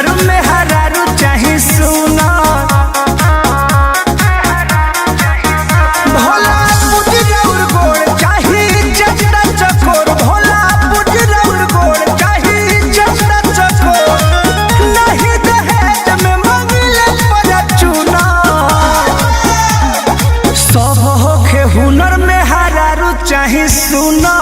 हुनर में हरारू चाहे सुना भोला पुजरौर गोड़ चाहे चंदा चकोर भोला पुजरौर गोड़ चाहे चंदा चकोर नहीं दहेज में मंगले पर चुना सब होखे हुनर में हरारू चाहे सुना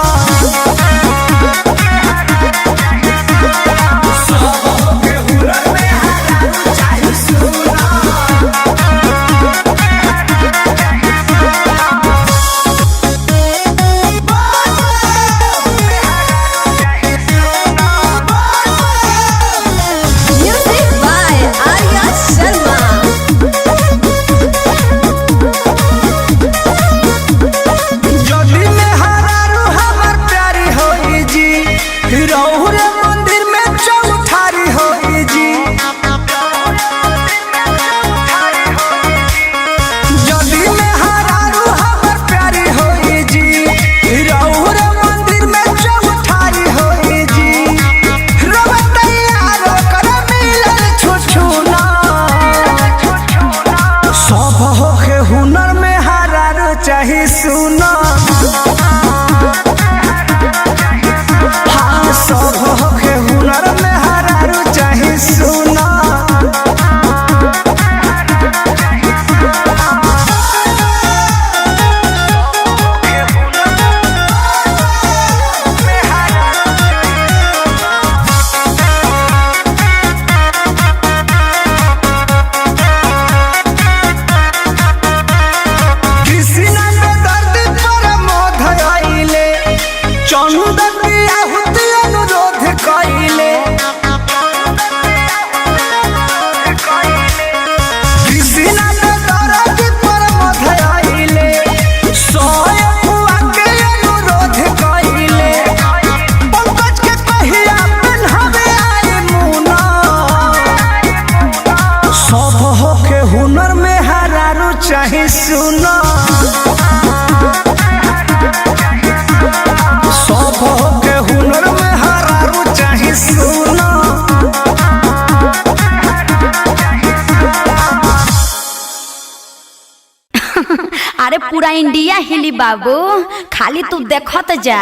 मंदिर में चौठारी होई जी जदी में हरारू हमर प्यारी होई जी रौरे मंदिर में चौठारी होई जी रवतैयार कर मिलल छुछुना सब होखे हुनर में हरारू चाहे सुना सब होखे हुनर में हरारू चाहे सुना कृष्णा में दर्द पर मोध आइले चंदन अनुरोध कइले कृष्णा ने दर्द पर मोध आइले सोए हुआ के अनुरोध कइले पंकज के कहिया पहनावे आई मुना सब होके हुनर में हरारू चाहे सुना सब होके हुनर में हरारू चाहे सुना अरे पूरा इंडिया हिली बाबू खाली तू देखत जा।